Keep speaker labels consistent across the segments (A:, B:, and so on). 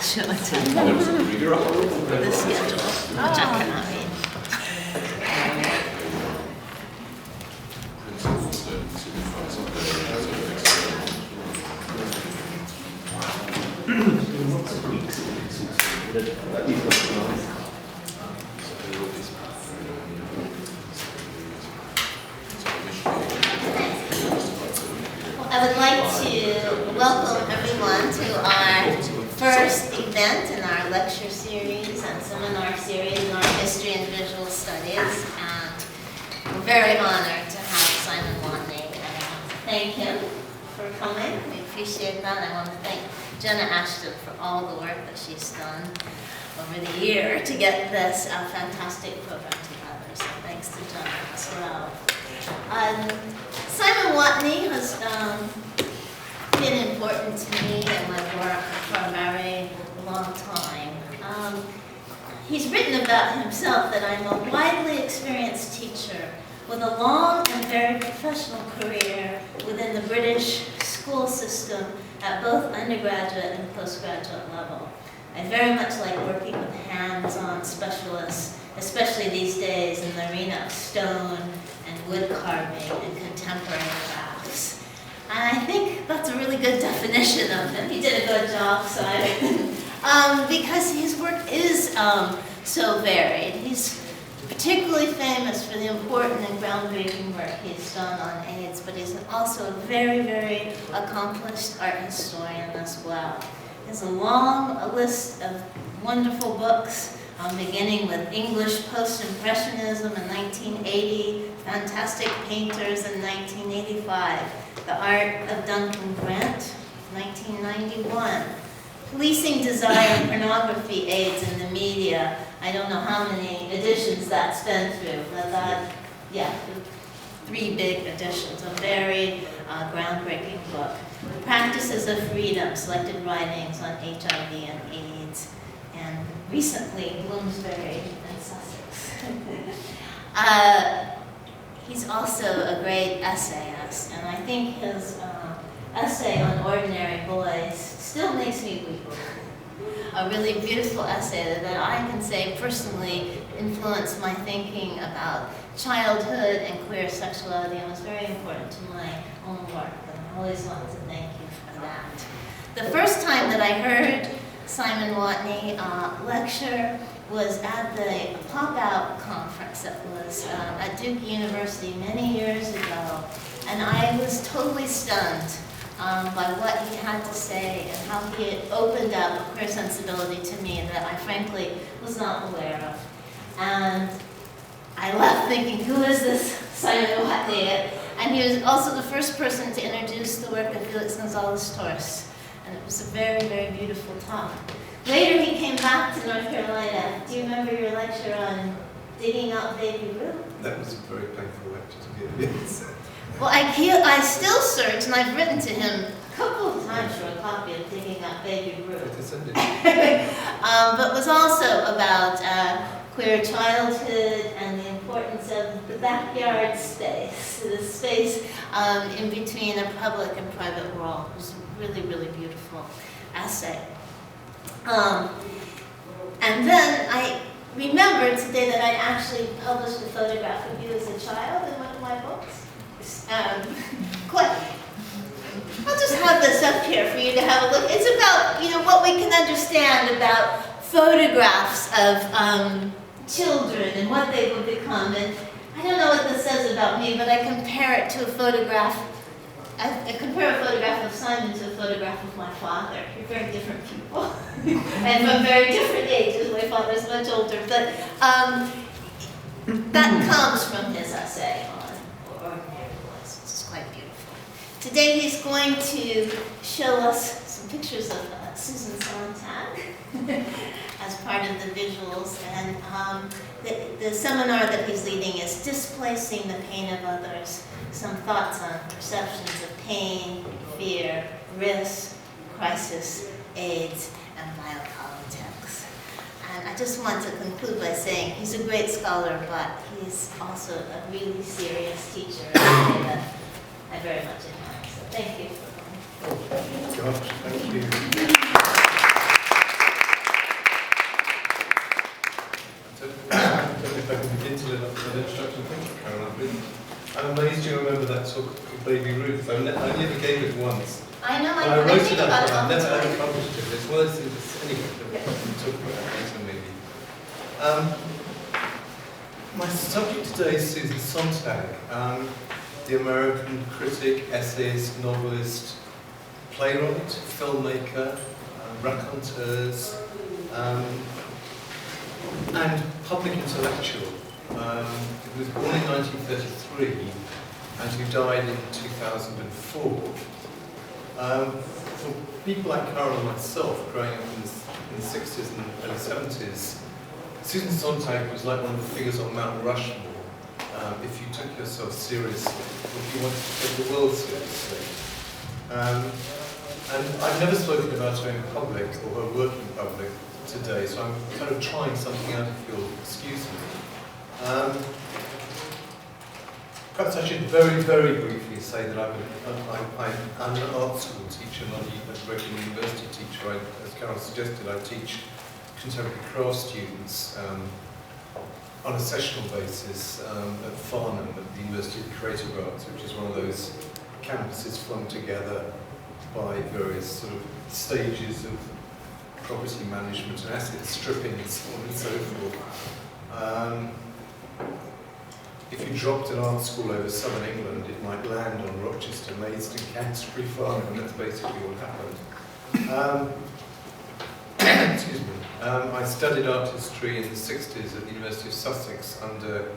A: actually, to the schedule, which I cannot read. I would like to welcome everyone to our first event in our lecture series and seminar series in our history and visual studies. And we're very honored to have Simon Watney, and I want to thank him for coming. We appreciate that. I want to thank Jenna Ashton for all the work that she's done over the year to get this fantastic program together. So thanks to Jenna as well. Simon Watney has been important to me and my work for a very long time. He's written about himself that I'm a widely experienced teacher with a long and very professional career within the British school system at both undergraduate and postgraduate level. I very much like working with hands-on specialists, especially these days in the arena of stone and wood carving and contemporary crafts. And I think that's a really good definition of him. He did a good job, so because his work is so varied. He's particularly famous for the important and groundbreaking work he's done on AIDS, but he's also a very, very accomplished art historian as well. He has a long list of wonderful books, beginning with English Post-Impressionism in 1980, Fantastic Painters in 1985, The Art of Duncan Grant, 1991, Policing Desire and Pornography AIDS in the Media. I don't know how many editions that's been through, but yeah, 3 big editions, a very groundbreaking book. Practices of Freedom, Selected Writings on HIV and AIDS, and recently Bloomsbury and Sussex. He's also a great essayist, and I think his essay on Ordinary Boys still makes me weep. A really beautiful essay that I can say personally influenced my thinking about childhood and queer sexuality and was very important to my own work. And I always want to thank you for that. The first time that I heard Simon Watney lecture was at the Pop-Out conference that was at Duke University many years ago. And I was totally stunned by what he had to say and how he had opened up a queer sensibility to me that I frankly was not aware of. And I left thinking, who is this Simon Watney? And he was also the first person to introduce the work of Felix Gonzalez Torres. And it was a very, very beautiful talk. Later he came back to North Carolina. Do you remember your lecture on digging out Baby Ruth?
B: That was a very painful lecture to give, yes.
A: Well, I still search, and I've written to him a couple of times for a copy of Digging Up Baby Ruth. But was also about queer childhood and the importance of the backyard space, the space in between a public and private world. It was a really, really beautiful essay. And then I remembered today that I'd actually published a photograph of you as a child in one of my books. I'll just have this up here for you to have a look. It's about, what we can understand about photographs of children and what they will become. And I don't know what this says about me, but I compare it to a photograph. I compare a photograph of Simon to a photograph of my father. You're very different people. And from very different ages. My father's much older. But that comes from his essay on Ordinary Boys, which is quite beautiful. Today he's going to show us some pictures of Susan Sontag as part of the visuals. And the seminar that he's leading is Displacing the Pain of Others. Some thoughts on perceptions of pain, fear, risk, crisis, AIDS, and biopolitics. And I just want to conclude by saying he's a great scholar, but he's also a really serious teacher that I very much admire. So thank you for coming.
B: Gosh, thank you. an introduction. Thank you, Caroline. I'm amazed you remember that talk of Baby Ruth. I never gave it once.
A: I know,
B: And I
A: I
B: wrote
A: think
B: it up,
A: about it
B: but
A: all
B: I've
A: the
B: never
A: time.
B: ever published it. It's one of those things, anyway, that we can talk about that later maybe. My subject today is Susan Sontag, the American critic, essayist, novelist, playwright, filmmaker, raconteuse, and public intellectual, who was born in 1933 and who died in 2004. For people like Carol and myself, growing up in the 60s and early 70s, Susan Sontag was like one of the figures on Mount Rushmore. If you took yourself seriously, if you wanted to take the world seriously. And I've never spoken about her in public or her work in public today, so I'm kind of trying something out, if you'll excuse me. Perhaps I should very, very briefly say that I'm an art school teacher, not a regular university teacher. As Carol suggested, I teach contemporary craft students on a sessional basis at Farnham, at the University of Creative Arts, which is one of those campuses flung together by various sort of stages of property management and asset stripping and so on and so forth. If you dropped an art school over southern England, it might land on Rochester, Maidstone, Canterbury, Farnham, and that's basically what happened. Excuse me. I studied art history in the 60s at the University of Sussex under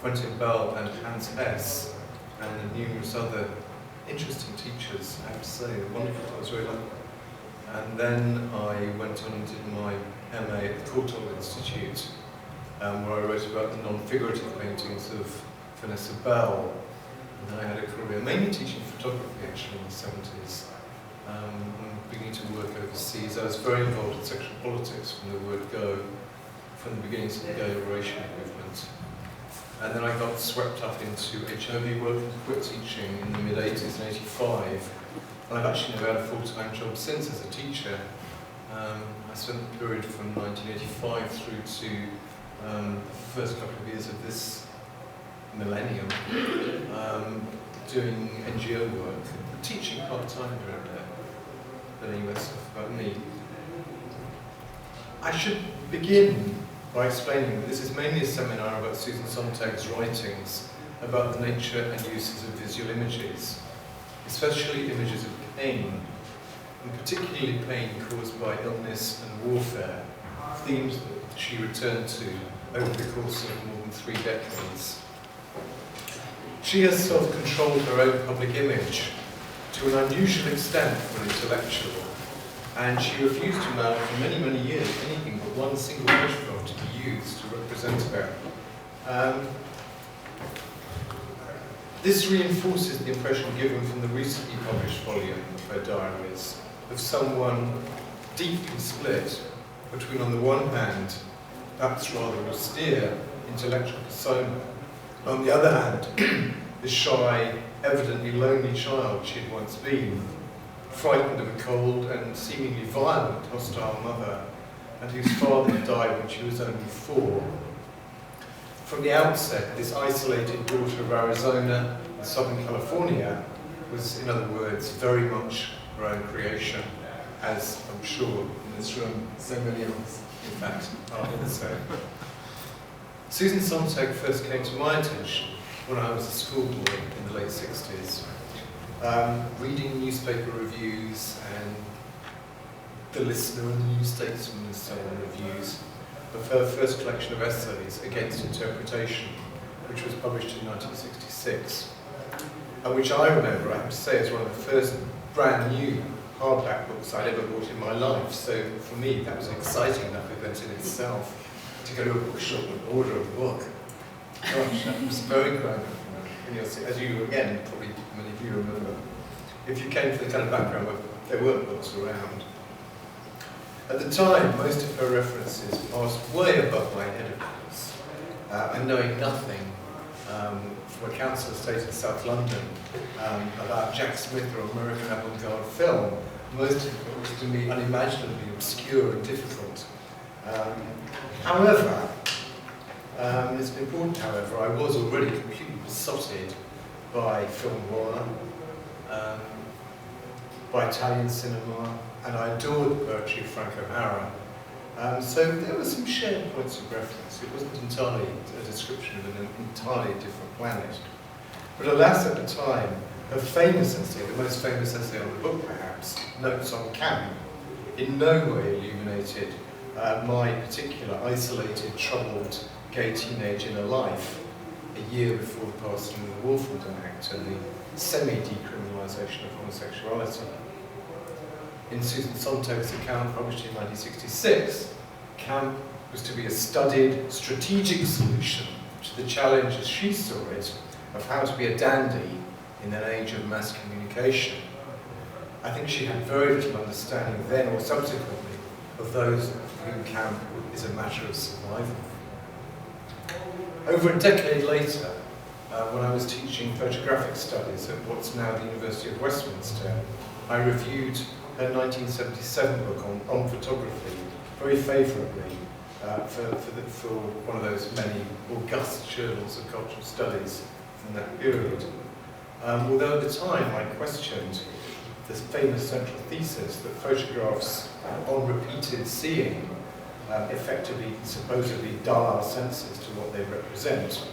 B: Quentin Bell and Hans Hess, and numerous other interesting teachers, I have to say. Wonderful, I was very lucky. And then I went on and did my MA at the Courtauld Institute, where I wrote about the non-figurative paintings of Vanessa Bell. And then I had a career mainly teaching photography, actually, in the 70s. And beginning to work overseas. I was very involved in sexual politics from the word go, from the beginnings of the gay liberation movement. And then I got swept up into HIV work and quit teaching in the mid-80s and 85. And I've actually never had a full-time job since as a teacher. I spent the period from 1985 through to the first couple of years of this millennium doing NGO work, teaching part-time during there. But anyway, stuff about me. I should begin by explaining that this is mainly a seminar about Susan Sontag's writings about the nature and uses of visual images, especially images of pain, and particularly pain caused by illness and warfare, themes that she returned to over the course of more than 3 decades. She herself controlled her own public image to an unusual extent for an intellectual, and she refused to allow for many, many years anything but one single image film to be used to represent her. This reinforces the impression given from the recently published volume of her diaries of someone deeply split between, on the one hand, perhaps rather austere intellectual persona, and on the other hand, the shy, evidently lonely child she had once been, frightened of a cold and seemingly violent, hostile mother, and whose father had died when she was only 4. From the outset, this isolated daughter of Arizona and Southern California was, in other words, very much her own creation, as I'm sure in this room so many of us, in fact, are also. Susan Sontag first came to my attention when I was a schoolboy in the late 60s, reading newspaper reviews and The Listener and the New Statesman and so on reviews of her first collection of essays, Against Interpretation, which was published in 1966, and which I remember, I have to say, as one of the first brand new hardback books I'd ever bought in my life. So for me, that was an exciting enough event in itself, to go to a bookshop and order a book. Gosh, that was very grand. As you, again, probably many of you remember, if you came from the kind of background where there weren't books around. At the time, most of her references passed way above my head, of course, and knowing nothing from a council estate in South London about Jack Smith or American avant-garde film, most of it was to me unimaginably obscure and difficult. However, It's important, however, I was already completely besotted by film noir, by Italian cinema, and I adored the poetry of Frank O'Hara. So there were some shared points of reference. It wasn't entirely a description of an entirely different planet. But alas, at the time, her famous essay, the most famous essay on the book perhaps, Notes on Camp, in no way illuminated my particular isolated, troubled, gay teenage inner life a year before the passing of the Wolfenden Act and the semi-decriminalisation of homosexuality. In Susan Sontag's account, published in 1966, camp was to be a studied, strategic solution to the challenge, as she saw it, of how to be a dandy in an age of mass communication. I think she had very little understanding then or subsequently of those for whom camp is a matter of survival. Over a decade later, when I was teaching photographic studies at what's now the University of Westminster, I reviewed her 1977 book on photography very favourably for one of those many august journals of cultural studies from that period. Although at the time I questioned this famous central thesis that photographs on repeated seeing effectively, supposedly dull our senses to what they represent,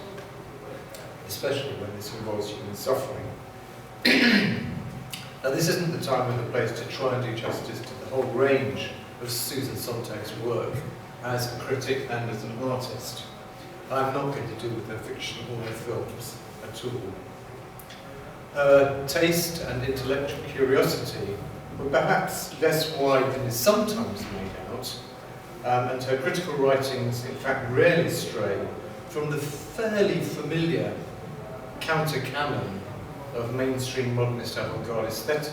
B: especially when this involves human suffering. Now, this isn't the time or the place to try and do justice to the whole range of Susan Sontag's work as a critic and as an artist. I'm not going to do with her fiction or her films at all. Her taste and intellectual curiosity were perhaps less wide than is sometimes made out, and her critical writings, in fact, rarely stray from the fairly familiar counter-canon of mainstream modernist avant-garde aesthetics.